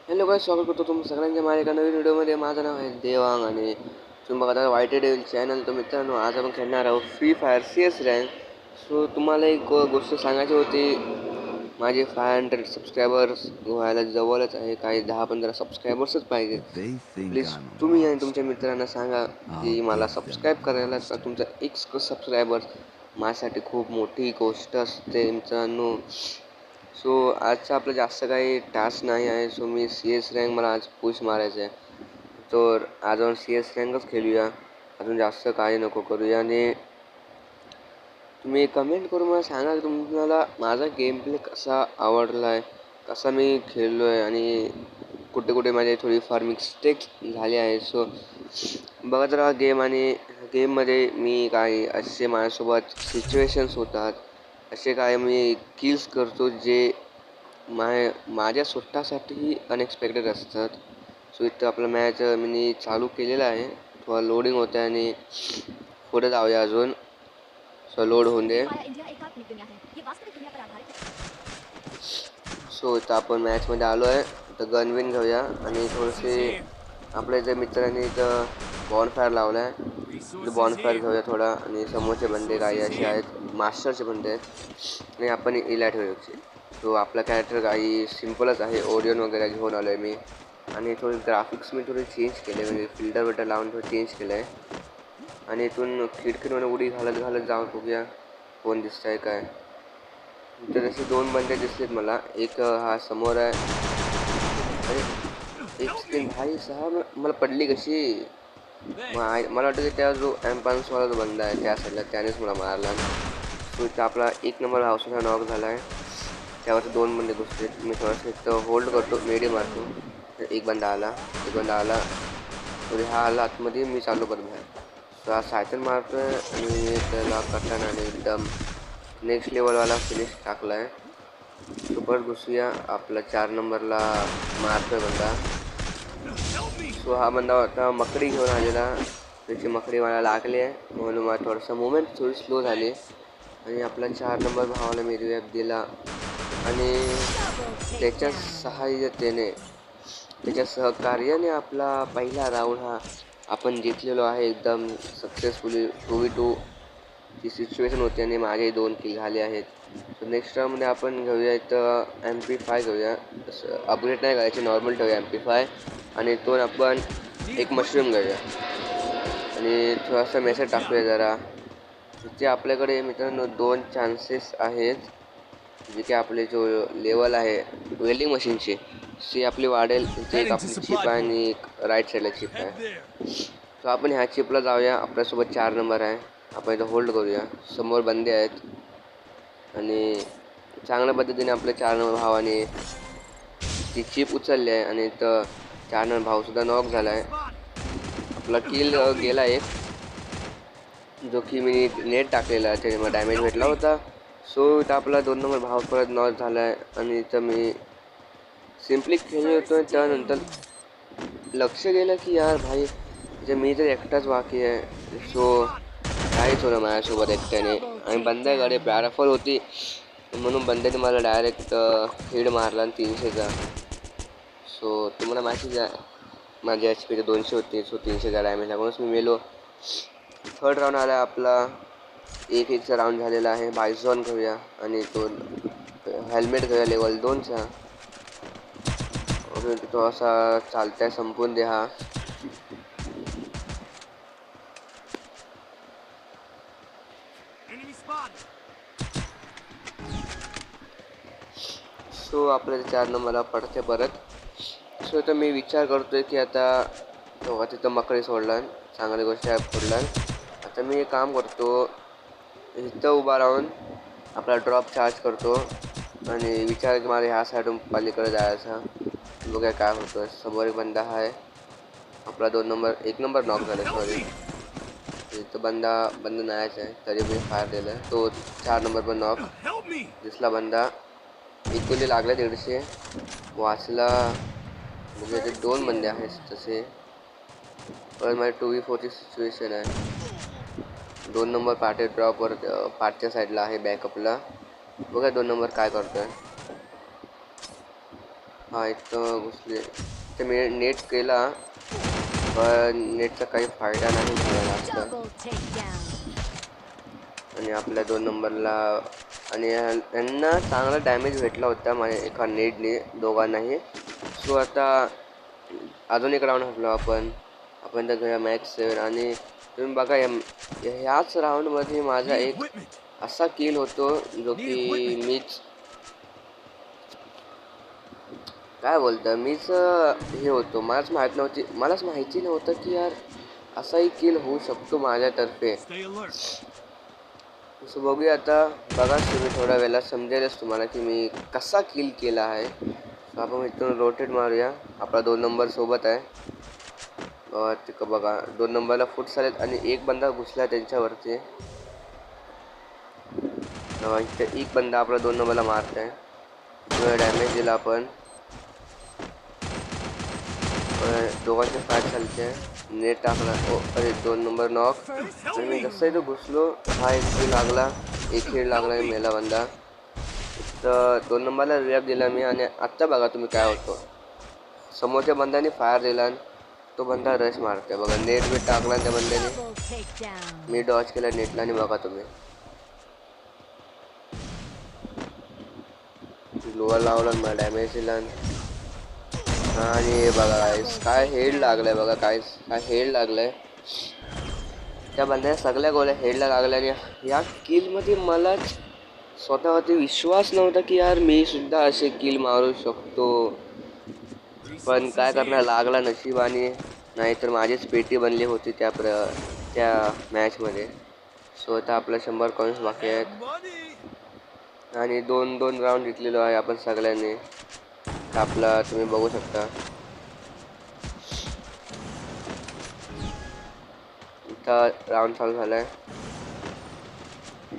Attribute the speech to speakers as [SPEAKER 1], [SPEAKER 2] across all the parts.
[SPEAKER 1] Hello गाईस, स्वागत करतो तुम सगळ्यांच्या माझ्या एका नवीन व्हिडिओमध्ये. माझं नाव आहे देवांग आणि तुम्ही बघत आहात वायटी डेव्हिल चॅनल. तर मित्रांनो, आज आपण खेळणार आहोत free fire CS rank. So तुम्हाला एक गोष्ट सांगायची होती. माझे 500 सबस्क्रायबर्स व्हायला जवळच आहे. काही 10-15 सबस्क्रायबर्सच पाहिजे. प्लीज तुम्ही आणि तुमच्या मित्रांना सांगा की मला सबस्क्राईब करायला. तुमचा एक सबस्क्रायबर्स माझ्यासाठी खूप मोठी गोष्ट असते मित्रांनो. सो आजचं आपलं जास्त काही टास्क नाही आहे. सो मी CS रँक मला आज पुश मारायचं आहे. तर आज आपण CS रँकच खेळूया. अजून जास्त काही नको करूया. आणि तुम्ही कमेंट करून मला सांगा की तुम्हाला माझा गेम प्ले कसा आवडला आहे, कसा मी खेळलो आहे आणि कुठे कुठे माझे थोडीफार मिस्टेक्स झाले आहे. सो बघत राहा गेम. आणि गेममध्ये मी काही असे माझ्यासोबत सिच्युएशन्स होतात, असे काय मी किल्स करतो जे माझ्या स्वतःसाठीही अनएक्सपेक्टेड असतात. सो इथं आपला मॅच मी चालू केलेला आहे. थोडा लोडिंग होतं आहे आणि पुढे जाऊया अजून. सो लोड होऊन दे. सो इथं आपण मॅचमध्ये आलो आहे. तर गन विन घेऊया आणि थोडेसे आपल्या इथं मित्रांनी इथं बॉनफायर लावला आहे. बॉनफायर घेऊया थोडा. आणि समोरचे बंदे काही असे आहेत, मास्टरचे बंदे आहेत. आणि आपण इला ठेवायचे. सो आपला कॅरेक्टर काही सिम्पलच आहे. ओरियन वगैरे घेऊन आलो आहे मी. आणि थोडी ग्राफिक्स मी थोडी चेंज केले, म्हणजे फिल्टर विल्टर लावून थोडं चेंज केलं आहे. आणि इथून खिडकीमध्ये उडी घालत घालत जाऊन बघूया कोण दिसत आहे काय. तर असे 2 बंदे दिसलेत मला. एक हा समोर आहे. अरे एक सेकंड भाई साहेब, मला पडली कशी. मला वाटतं की त्या जो M5वाला जो बंदा आहे त्या साईडला त्यानेच मला मारला. तो इथं आपला 1 नंबर हाऊसला नॉक झाला आहे. त्यावरती 2 बंदे घुसलेत. मी थोडंसं इथं होल्ड करतो, मेडी मारतो. एक बंदा आला. म्हणजे हा आला आतमध्ये, मी चालू करतो बाहेर. सो हा सायकल मारतो आहे आणि त्याला कटान आणि एकदम नेक्स्ट लेवलवाला फिनिश टाकला आहे. सुपर घुसूया. आपला 4 नंबरला मारतो आहे बंदा. सो हा बंदा होता मकडी घेऊन आलेला. त्याची मकडी मला लागली आहे, म्हणून मला थोडंसं मुवमेंट थोडी स्लो झाली. आणि आपला 4 नंबर भावाला मी रिवॅप दिला. आणि त्याच्या सहाय्यतेने, त्याच्या सहकार्याने आपला पहिला राऊंड हा आपण जिंकलेलो आहे एकदम सक्सेसफुली. 2v2 ची सिच्युएशन होती आणि माझे 2 किल झाले आहेत. सो नेक्स्ट राऊंडमध्ये आपण घेऊया इथं MP5 घेऊया. अपग्रेड नाही करायचे, नॉर्मल ठेवूया MP5. आणि इथून आपण एक मशरूम घेऊया आणि थोडासा मेसेज टाकूया जरा. तिथे आपल्याकडे मित्रांनो 2 चान्सेस आहेत, जे की आपले जो लेवल आहे वेल्डिंग मशीनची ती आपली वाढेल. तिथे एक आपली चिप आहे आणि एक राईट साईडला चिप आहे. सो आपण ह्या चिपला जाऊया. आपल्यासोबत 4 नंबर आहे. आपण इथं होल्ड करूया. समोर बंदे आहेत आणि चांगल्या पद्धतीने आपल्या 4 नंबर भावाने ती चिप उचलली आहे. आणि इथं 4 नंबर भाऊसुद्धा नॉक झाला आहे. आपला किल गेला एक, जो की मी नेट टाकलेला आहे, त्याने मला डॅमेज भेटला होता. सो इथं आपला 2 नंबर भाव परत नॉक झाला आहे. आणि इथं मी सिम्पली खेळत होतो. त्यानंतर लक्ष गेलं की यार भाई, म्हणजे मी तर एकटाच बाकी आहे. सो काहीच होतं माझ्यासोबत एकट्याने. आणि बंद्याकडे पॅराफॉल होती, म्हणून बंद्याने मला डायरेक्ट हेड मारला 300चा. सो तुम्हाला माहितीच आहे माझ्या HP 200 होती. सो 300चा डॅमेज लागूनच मी मेलो. थर्ड राऊंड आला आपला. 1-1चा राऊंड झालेला आहे. बायझॉन घेऊया आणि तो हेल्मेट घेऊया लेवल 2चा. तो असा चालताय संपून दे हा. सो आपल्या 4 नंबरला पडते परत. सो तर मी विचार करतोय की आता तेव्हा तिथं मकडी सोडला, चांगली गोष्ट आहे फोडला. आता मी एक काम करतो, इथं उभा राहून आपला ड्रॉप चार्ज करतो आणि विचार की मला ह्या साईडून पलीकडे जायचं. बघा काय होतं. समोर एक बंदा आहे आपला. 1 नंबर नॉक झाला. सॉरी, इथं बंदा नाहीच आहे, तरी मी फायर दिलं. तो 4 नंबर पर नॉक दिसला बंदा. इक्वली लागला 150 वाचला. म्हणजे ते 2 बंदे आहेत तसे. पण माझी 2v4ची सिच्युएशन आहे. 2 नंबर पार्टी ड्रॉपवर पार्टच्या साईडला आहे बॅकअपला. बघा 2 नंबर काय करतोय. हा इथं घुसले. ते मी नेट केला पण नेटचा काही फायदा नाही झाला जास्त. आणि आपल्या 2 नंबरला आणि यांना चांगला डॅमेज भेटला होता माझ्या एका नेटने दोघांनाही. सो आता अजून एक राऊंड हरलो आपण तर घेऊया मॅक्स 7. आणि तुम्ही बघा ह्याच राऊंडमध्ये माझा एक असा किल होतो जो की मीच काय बोलतं मीच हे होतो. मलाच माहिती नव्हतं की यार असाही किल होऊ शकतो माझ्यातर्फे. सो बघूया आता. बघा तुम्ही थोड्या वेळेला समजेलच तुम्हाला की मी कसा किल केला आहे. सो आपण इथून रोटेट मारूया. आपला 2 नंबर सोबत आहे. तिकडं बघा 2 नंबरला फुट्स आलेत आणि एक बंदा घुसला त्यांच्यावरती. इथे एक बंदा आपला 2 नंबरला मारत आहे. डॅमेज दिला आपण. दोघांचे फायर चालते. नेट टाकला. अरे 2 नंबर नॉक. आणि मी जसंही तो घुसलो हा एक किल लागला. एक किल लागला मेला बंदा. तर 2 नंबरला रिव्हाइव दिला मी. आणि आत्ता बघा तुम्ही काय होतो. समोरच्या बंदाने फायर दिला आणि तो बंदा रश मारतोय बघा. नेट बी टाकला त्या बंद्याने. मी डॉच केला नेटला आणि बघा तुम्ही ग्लोअर लावला मला डॅमेज दिला. आणि बघा काय हेड लागलाय बघा. काय हेड लागलाय त्या बंद्याने. सगळ्या गोळ्या हेडला लागल्या. आणि या किलमध्ये मला स्वतःवरती विश्वास नव्हता की यार मी सुद्धा असे किल मारू शकतो. पण काय करणार लागला नशिबाने. नाहीतर माझीच पेटी बनली होती त्या मॅचमध्ये. सो आता आपलं 100 कॉइन्स बाकी आहेत. आणि 2 राऊंड जिंकलेलो आहे आपण सगळ्यांनी. आपला तुम्ही बघू शकता इथं राऊंड चालू झालाय.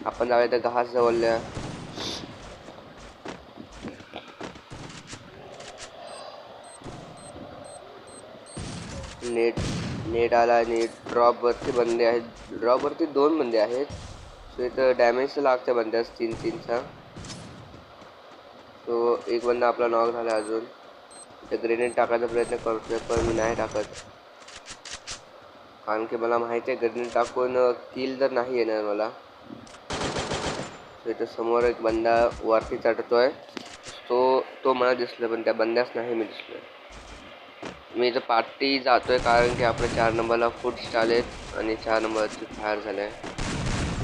[SPEAKER 1] आपण जाऊया तर घास जवळल्या. नेट आला आणि ड्रॉपवरती बंदे आहेत. ड्रॉपवरती 2 बंदे आहेत. सो इथं डॅमेज तर लागतं बंद्यास 3-3चा. सो एक बंदा आपला नॉक झाला. अजून इथं ग्रेनेड टाकायचा प्रयत्न करतोय पण मी नाही टाकत. कारण की मला माहिती आहे ग्रेनेड टाकून किल तर नाही येणार मला. सो इथं समोर एक बंदा वरती चढतोय. तो मला दिसलं पण त्या बंद्यास नाही मी दिसलो. मी इथं पार्टी जातोय कारण की आपल्या 4 नंबरला फुट्स आलेत आणि 4 नंबरची फायर झाले.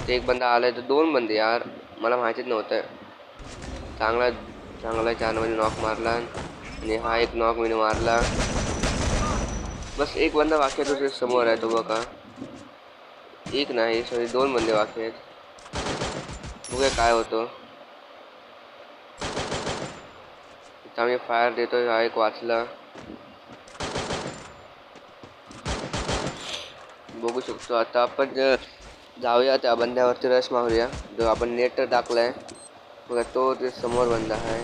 [SPEAKER 1] ते एक बंदा आलाय तर 2 बंदे यार मला माहितीच नव्हतं. चांगला 4 नंबरने नॉक मारला. आणि हा एक नॉक मी मारला. बस एक बंदा बाकी आहे. तो समोर आहे तो बघा. एक नाही सॉरी 2 बंदे बाकी आहेत. बघूया काय होतं. इथं आम्ही फायर देतोय. हा एक वाचला. बघू शकतो. आता आपण जाऊया त्या बंद्यावरती रश मारूया. जो आपण नेट टाकलाय बघा तो ते समोर बंदा आहे.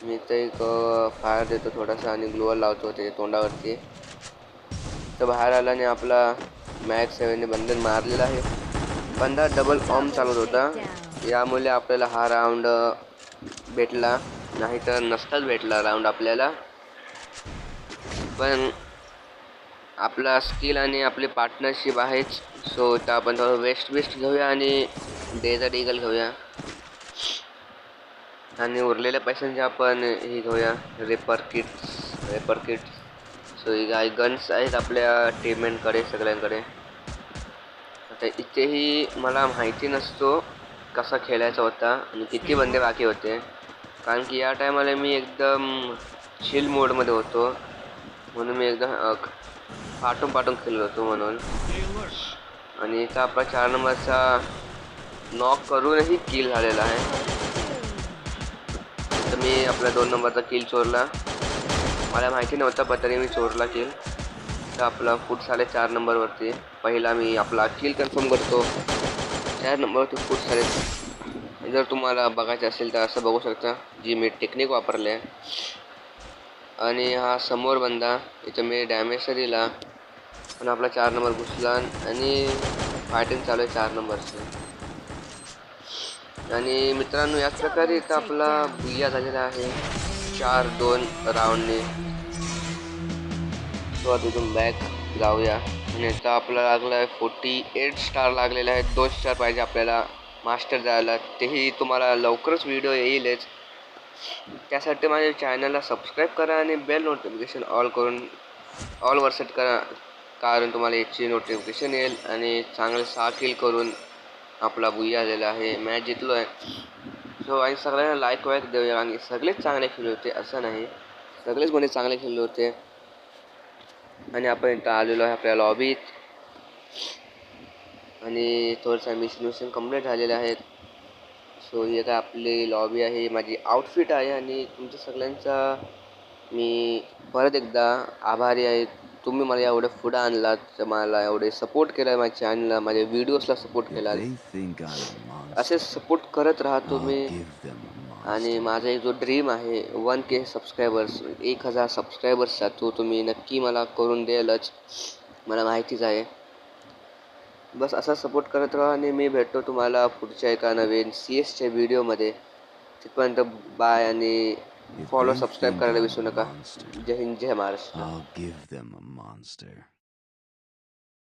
[SPEAKER 1] मी ते एक फायर देतो थोडासा आणि ग्लोअर लावतो ते तोंडावरती. तर बाहेर आला आणि आपला मॅक्स 7ने बंधन मारलेला आहे. बंदा डबल ऑम चालवत होता. यामुळे आपल्याला हा राऊंड भेटला. नाहीतर नसताच भेटला राऊंड आपल्याला. पण आपला स्किल आणि आपली पार्टनरशिप आहेच. सो आता आपण थोडं वेस्ट घेऊया आणि डेझर्ट ईगल घेऊया. आणि उरलेल्या पैशांचे आपण हे घेऊया रेपर किट्स. सो ही गन्स आहेत आपल्या टीममेटकडे सगळ्यांकडे. आता इथेही मला माहिती नसतो कसा खेळायचा होता आणि किती बंदे बाकी होते. कारण की या टायमाला मी एकदम चिल मोडमध्ये होतो. म्हणून मी एकदम पाठून खेळत होतो म्हणून. आणि इथं आपला 4 नंबरचा नॉक करूनही किल झालेला आहे. तर मी आपला 2 नंबरचा किल चोरला. मला माहिती नव्हता पण तरी मी चोरला किल. तर आपला फुट्स आले 4 नंबरवरती. पहिला मी आपला किल कन्फर्म करतो. 4 नंबरवरती फुट्स आले. जर तुम्हाला बघायचं असेल तर असं बघू शकता जी मी टेक्निक वापरली आहे. आणि हा समोर बंदा इथं मी डॅमेज दिला पण आपला 4 नंबर घुसला आणि फायटिंग चालू आहे 4 नंबरची. आणि मित्रांनो याच प्रकारे इथं आपला बुया झालेला आहे. 4-2 राऊंडने. सो तिथून बॅक जाऊया. आणि आता आपला लागला आहे 48 स्टार लागलेला आहे. 2 स्टार पाहिजे आपल्याला मास्टर जायला. तेही तुम्हाला लवकरच व्हिडिओ येईलच. त्यासाठी माझ्या चॅनलला सबस्क्राईब करा आणि बेल नोटिफिकेशन ऑल वर सेट करा, कारण तुम्हाला याची नोटिफिकेशन येईल. आणि चांगले 6 किल करून आपला बुया आलेला आहे. मॅच जितलो आहे. सो आणि सगळ्यांना लाईक देऊया. आणि सगळेच चांगले खेळले होते असं नाही, सगळेच कोणी चांगले खेळले होते. आणि आपण इथं आलेलो आहे आपल्या लॉबीत. आणि थोडंसं मिशन कंप्लीट झालेले आहेत. सो हे काय आपली लॉबी आहे, माझी आउटफिट आहे. आणि तुमच्या सगळ्यांचा मी परत एकदा आभारी आहे. तुम्ही मला एवढं पुढं आणलात, मला एवढे सपोर्ट केला आहे, माझ्या चॅनलला, माझ्या व्हिडिओजला सपोर्ट केला. असेच सपोर्ट करत राहा तुम्ही. आणि माझा एक जो ड्रीम आहे 1K सबस्क्रायबर्स, 1000 सबस्क्रायबर्सचा, तो तुम्ही नक्की मला करून द्यालच, मला माहितीच आहे. बस असा सपोर्ट करत राहा. आणि मी भेटतो तुम्हाला पुढच्या एका नवीन CS च्या व्हिडिओमध्ये. तिथपर्यंत बाय. आणि फॉलो सबस्क्राईब करायला विसरू नका. जय हिंद, जय महाराष्ट्र.